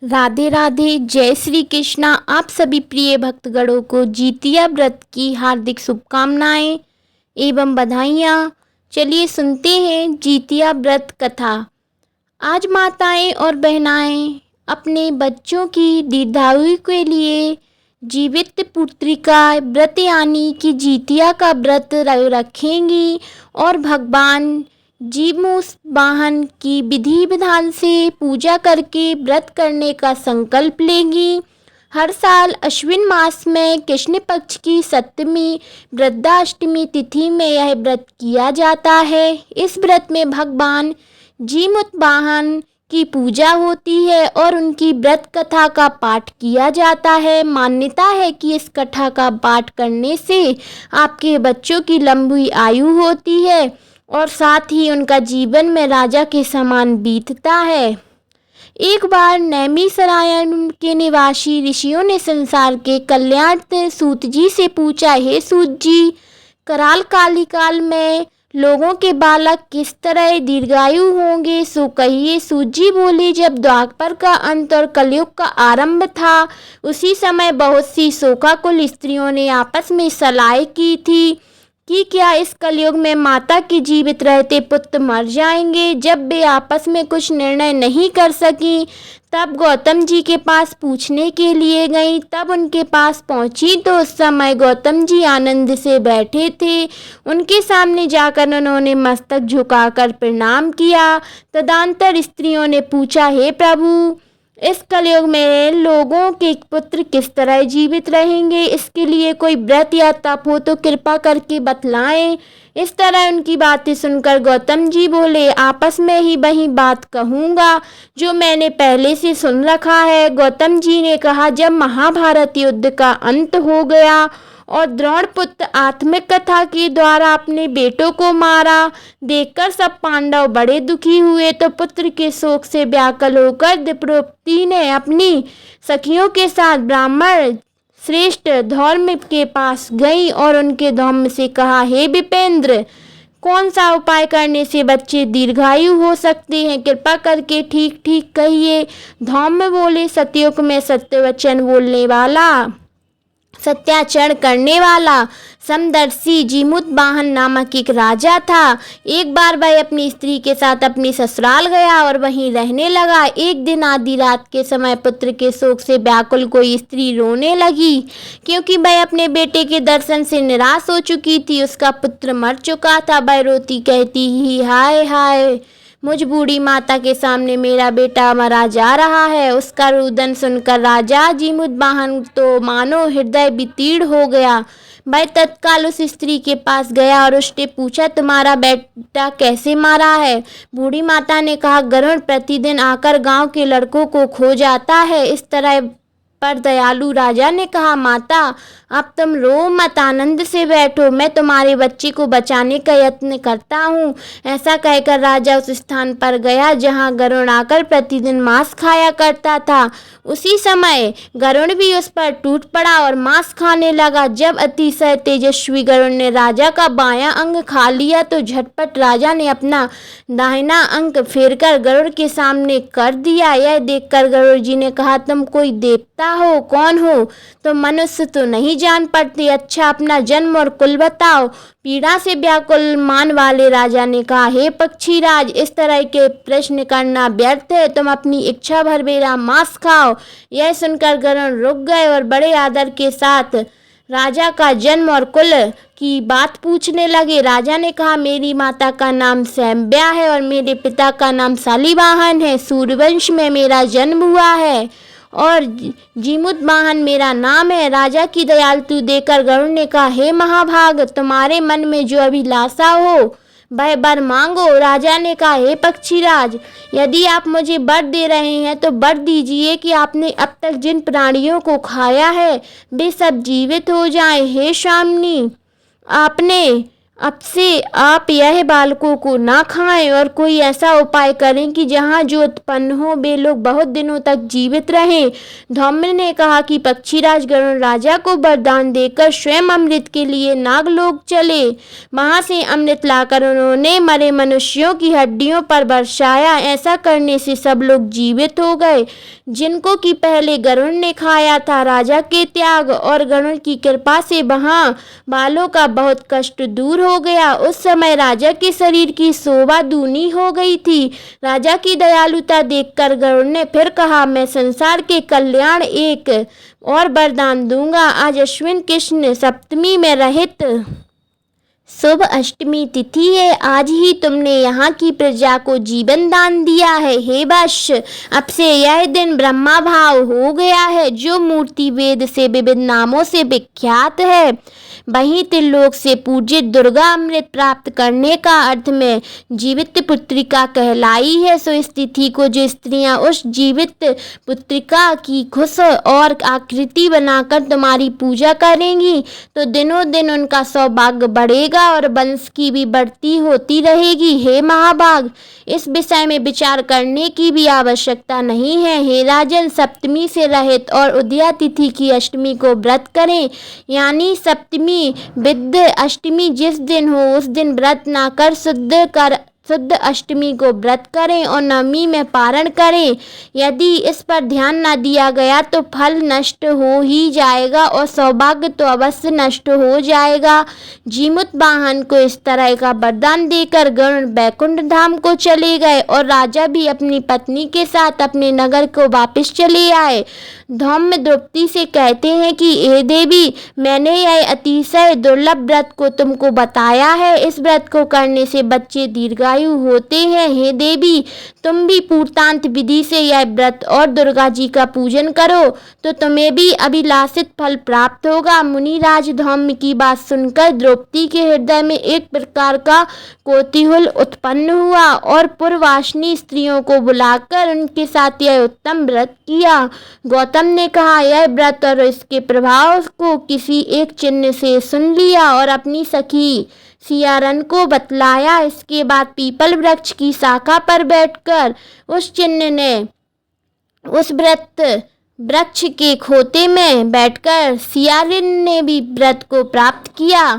राधे राधे, जय श्री कृष्णा। आप सभी प्रिय भक्तगणों को जितिया व्रत की हार्दिक शुभकामनाएं एवं बधाइयाँ। चलिए सुनते हैं जितिया व्रत कथा। आज माताएं और बहनाएं अपने बच्चों की दीर्घायु के लिए जीवित पुत्री का व्रत यानी कि जितिया का व्रत रखेंगी और भगवान जीमूस वाहन की विधि विधान से पूजा करके व्रत करने का संकल्प लेंगी। हर साल अश्विन मास में कृष्ण पक्ष की सप्तमी वृद्धाष्टमी तिथि में यह व्रत किया जाता है। इस व्रत में भगवान जीमूत वाहन की पूजा होती है और उनकी व्रत कथा का पाठ किया जाता है। मान्यता है कि इस कथा का पाठ करने से आपके बच्चों की लंबी आयु होती है और साथ ही उनका जीवन में राजा के समान बीतता है। एक बार नैमिषारण्य के निवासी ऋषियों ने संसार के कल्याणार्थ सूत जी से पूछा, हे सूत जी, कराल काल में लोगों के बालक किस तरह दीर्घायु होंगे, सो कहिए। सूत जी बोले, जब द्वापर का अंत और कलयुग का आरंभ था, उसी समय बहुत सी शोकाकुल स्त्रियों ने आपस में सलाह की थी कि क्या इस कलयुग में माता के जीवित रहते पुत्र मर जाएंगे। जब वे आपस में कुछ निर्णय नहीं कर सकी, तब गौतम जी के पास पूछने के लिए गई। तब उनके पास पहुंची तो उस समय गौतम जी आनंद से बैठे थे। उनके सामने जाकर उन्होंने मस्तक झुकाकर प्रणाम किया। तदंतर स्त्रियों ने पूछा, हे प्रभु, इस कलयुग में लोगों के पुत्र किस तरह जीवित रहेंगे, इसके लिए कोई व्रत या तप हो तो कृपा करके बतलाएं। इस तरह उनकी बातें सुनकर गौतम जी बोले, आपस में ही वही बात कहूँगा जो मैंने पहले से सुन रखा है। गौतम जी ने कहा, जब महाभारत युद्ध का अंत हो गया और द्रोणपुत्र आत्मिक कथा के द्वारा अपने बेटों को मारा देखकर सब पांडव बड़े दुखी हुए, तो पुत्र के शोक से व्याकुल होकर द्रौपदी ने अपनी सखियों के साथ ब्राह्मण श्रेष्ठ धौम्य के पास गई और उनके धौम्य से कहा, हे विपेंद्र, कौन सा उपाय करने से बच्चे दीर्घायु हो सकते हैं, कृपा करके ठीक ठीक कहिए। धौम्य बोले, सतयुग में सत्य वचन बोलने वाला, सत्याचरण करने वाला समदर्शी जीमूत वाहन नामक एक राजा था। एक बार वह अपनी स्त्री के साथ अपनी ससुराल गया और वहीं रहने लगा। एक दिन आधी रात के समय पुत्र के शोक से व्याकुल कोई स्त्री रोने लगी, क्योंकि वह अपने बेटे के दर्शन से निराश हो चुकी थी। उसका पुत्र मर चुका था। वह रोती कहती ही, हाय हाय, मुझ बूढ़ी माता के सामने मेरा बेटा मरा जा रहा है। उसका रुदन सुनकर राजा जीमूत वाहन तो मानो हृदय वितीर्ण हो गया। वह तत्काल उस स्त्री के पास गया और उसने पूछा, तुम्हारा बेटा कैसे मारा है। बूढ़ी माता ने कहा, गरुड़ प्रतिदिन आकर गांव के लड़कों को खो जाता है। इस तरह पर दयालु राजा ने कहा, माता, अब तुम रो मत, आनंद से बैठो, मैं तुम्हारे बच्चे को बचाने का यत्न करता हूँ। ऐसा कहकर राजा उस स्थान पर गया जहाँ गरुड़ आकर प्रतिदिन मांस खाया करता था। उसी समय गरुड़ भी उस पर टूट पड़ा और मांस खाने लगा। जब अतिशय तेजस्वी गरुड़ ने राजा का बायां अंग खा लिया तो झटपट राजा ने अपना दाहिना अंग फेरकर गरुड़ के सामने कर दिया। यह देखकर गरुड़ जी ने कहा, तुम कोई देवता हो, कौन हो, तो मनुष्य तो नहीं जान पड़ते। अच्छा, अपना जन्म और कुल बताओ। पीड़ा से व्याकुल मान वाले राजा ने कहा, हे पक्षीराज, इस तरह के प्रश्न करना व्यर्थ है, तुम अपनी इच्छा भर मेरा मांस खाओ। यह सुनकर गरुड़ रुक गए और बड़े आदर के साथ राजा का जन्म और कुल की बात पूछने लगे। राजा ने कहा, मेरी माता का नाम सैम्या है और मेरे पिता का नाम शालिवाहन है। सूर्यवंश में मेरा जन्म हुआ है और जीमूत वाहन मेरा नाम है। राजा की दयालुता देखकर गरुड़ ने कहा, हे महाभाग, तुम्हारे मन में जो अभिलाषा हो वह वर मांगो। राजा ने कहा, हे पक्षीराज, यदि आप मुझे वर दे रहे हैं तो वर दीजिए कि आपने अब तक जिन प्राणियों को खाया है वे सब जीवित हो जाएं। हे स्वामिनी, आपने अब से आप यह बालकों को ना खाएं और कोई ऐसा उपाय करें कि जहाँ जो उत्पन्न हो वे लोग बहुत दिनों तक जीवित रहें। धौम्य ने कहा कि पक्षीराज गरुड़ राजा को वरदान देकर स्वयं अमृत के लिए नागलोक चले। वहाँ से अमृत लाकर उन्होंने मरे मनुष्यों की हड्डियों पर बरसाया। ऐसा करने से सब लोग जीवित हो गए जिनको कि पहले गरुड़ ने खाया था। राजा के त्याग और गरुड़ की कृपा से वहाँ बालों का बहुत कष्ट दूर हो गया। उस समय राजा के शरीर की शोभा दूनी हो गई थी। राजा की दयालुता देखकर गरुड़ ने फिर कहा, मैं संसार के कल्याण एक और वरदान दूंगा। आज अश्विन कृष्ण सप्तमी में रहित शुभ अष्टमी तिथि है। आज ही तुमने यहाँ की प्रजा को जीवन दान दिया है। हे वत्स, अब से यह दिन ब्रह्मा भाव हो गया है, जो मूर्ति वेद से विविध नामों से विख्यात है। वहीं त्रिलोक से पूजित दुर्गा अमृत प्राप्त करने का अर्थ में जीवित पुत्रिका कहलाई है। सो इस तिथि को जो स्त्रियां उस जीवित पुत्रिका की खुश और आकृति बनाकर तुम्हारी पूजा करेंगी तो दिनों दिन उनका सौभाग्य बढ़ेगा और वंश की भी बढ़ती होती रहेगी। हे महाभाग, इस विषय में विचार करने की भी आवश्यकता नहीं है। हे राजन, सप्तमी से रहित और उदया तिथि की अष्टमी को व्रत करें, यानी सप्तमी विद्ध अष्टमी जिस दिन हो उस दिन व्रत ना कर शुद्ध अष्टमी को व्रत करें और नवमी में पारण करें। यदि इस पर ध्यान न दिया गया तो फल नष्ट हो ही जाएगा और सौभाग्य तो अवश्य नष्ट हो जाएगा। जीमूत वाहन को इस तरह का वरदान देकर गरुड़ बैकुंठ धाम को चले गए और राजा भी अपनी पत्नी के साथ अपने नगर को वापस चले आए। धौम्य द्रौपदी से कहते हैं कि हे देवी, मैंने यह अतिशय दुर्लभ व्रत को तुमको बताया है। इस व्रत को करने से बच्चे दीर्घायु होते हैं। हे देवी, तुम भी पूर्तांत विधि से यह व्रत और दुर्गा जी का पूजन करो तो तुम्हें भी अभिलाषित फल प्राप्त होगा। मुनिराज धौम्य की बात सुनकर द्रौपदी के हृदय में एक प्रकार का कौतूहल उत्पन्न हुआ और पूर्ववासिनी स्त्रियों को बुलाकर उनके साथ यह उत्तम व्रत किया। गौतम ने कहा, यह व्रत और इसके प्रभाव को किसी एक चिन्ह से सुन लिया और अपनी सखी सियारन को बतलाया। इसके बाद पीपल वृक्ष की शाखा पर बैठकर उस चिन्ह ने उस व्रत वृक्ष के खोते में बैठकर सियारिन ने भी व्रत को प्राप्त किया।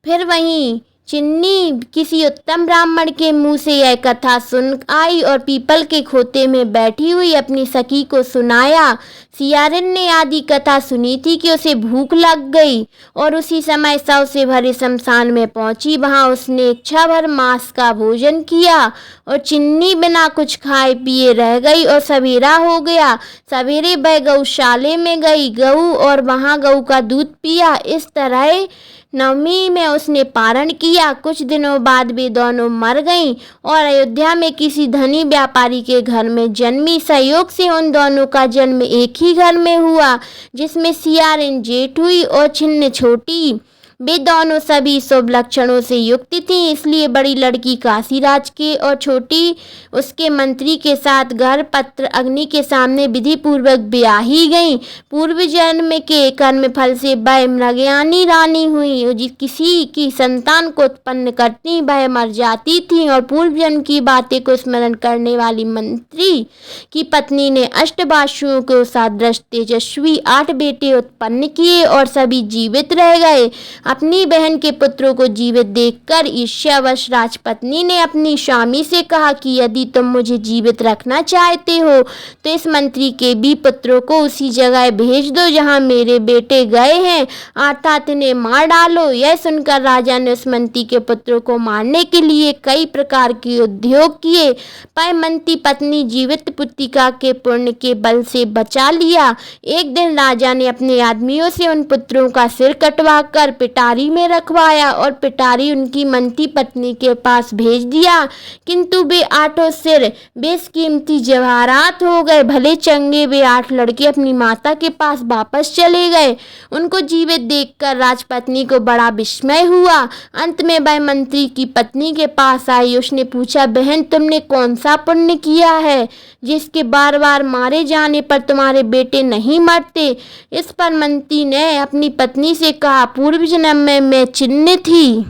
फिर वहीं चिन्नी किसी उत्तम ब्राह्मण के मुंह से यह कथा सुन आई और पीपल के खोते में बैठी हुई अपनी सखी को सुनाया। सियारिन ने आदि कथा सुनी थी कि उसे भूख लग गई और उसी समय शव से भरे शमशान में पहुंची। वहां उसने इच्छा भर मांस का भोजन किया और चिन्नी बिना कुछ खाए पिए रह गई और सवेरा हो गया। सवेरे वह गौशाले में गई गऊ और वहां गऊ का दूध पिया। इस तरह नवमी में उसने पारण किया। कुछ दिनों बाद वे दोनों मर गईं और अयोध्या में किसी धनी व्यापारी के घर में जन्मी। संयोग से उन दोनों का जन्म एक ही घर में हुआ, जिसमें सियारिन जेठ हुई और छिन्न छोटी। वे दोनों सभी शुभ लक्षणों से युक्त थीं, इसलिए बड़ी लड़की काशीराज के और छोटी उसके मंत्री के साथ घर पत्र अग्नि के सामने विधि पूर्वक ब्याही गईं। पूर्व जन्म के कर्म फल से वह मृगयानी रानी हुई। जिस किसी की संतान को उत्पन्न करती वह मर जाती थी और पूर्व जन्म की बातें को स्मरण करने वाली मंत्री की पत्नी ने अष्टबासुओं को सादृश तेजस्वी 8 बेटे उत्पन्न किए और सभी जीवित रह गए। अपनी बहन के पुत्रों को जीवित देखकर ईर्ष्यावश राजपत्नी ने अपनी स्वामी से कहा कि यदि तुम मुझे जीवित रखना चाहते हो तो इस मंत्री के भी पुत्रों को उसी जगह भेज दो जहां मेरे बेटे गए हैं, अर्थात इन्हें मार डालो। यह सुनकर राजा ने उस मंत्री के पुत्रों को मारने के लिए कई प्रकार के उद्योग किए, पर मंत्री पत्नी जीवित पुत्रिका के पुण्य के बल से बचा लिया। एक दिन राजा ने अपने आदमियों से उन पुत्रों का सिर कटवा कर पिटारी में रखवाया और पिटारी उनकी मंत्री पत्नी के पास भेज दिया, किंतु वे 8 सिर बेशकीमती जवाहरात हो गए। भले चंगे वे 8 लड़के अपनी माता के पास वापस चले गए। उनको जीवित देखकर राजपत्नी को बड़ा विस्मय हुआ। अंत में वह मंत्री की पत्नी के पास आई। उसने पूछा, बहन, तुमने कौन सा पुण्य किया है जिसके बार बार मारे जाने पर तुम्हारे बेटे नहीं मरते? इस पर मंत्री ने अपनी पत्नी से कहा, पूर्व जन्म में मैं चिन्नी थी।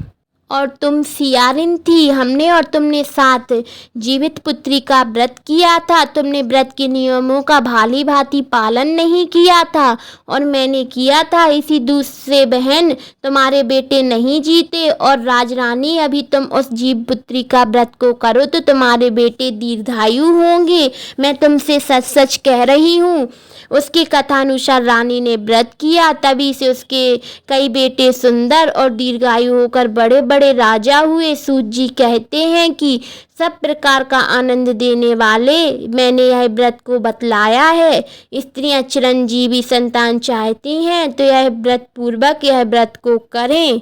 और तुम सियारिन थी, हमने और तुमने साथ जीवित पुत्री का व्रत किया था। तुमने व्रत के नियमों का भाली भांति पालन नहीं किया था और मैंने किया था। इसी दूसरे बहन तुम्हारे बेटे नहीं जीते और राजरानी अभी तुम उस जीव पुत्री का व्रत को करो तो तुम्हारे बेटे दीर्घायु होंगे। मैं तुमसे सच सच कह रही हूँ। उसकी कथानुसार रानी ने व्रत किया, तभी से उसके कई बेटे सुंदर और दीर्घायु होकर बड़े बड़े राजा हुए। सूत जी कहते हैं कि सब प्रकार का आनंद देने वाले मैंने यह व्रत को बतलाया है। स्त्रियां चिरंजीवी संतान चाहती हैं तो यह व्रत पूर्वक यह व्रत को करें।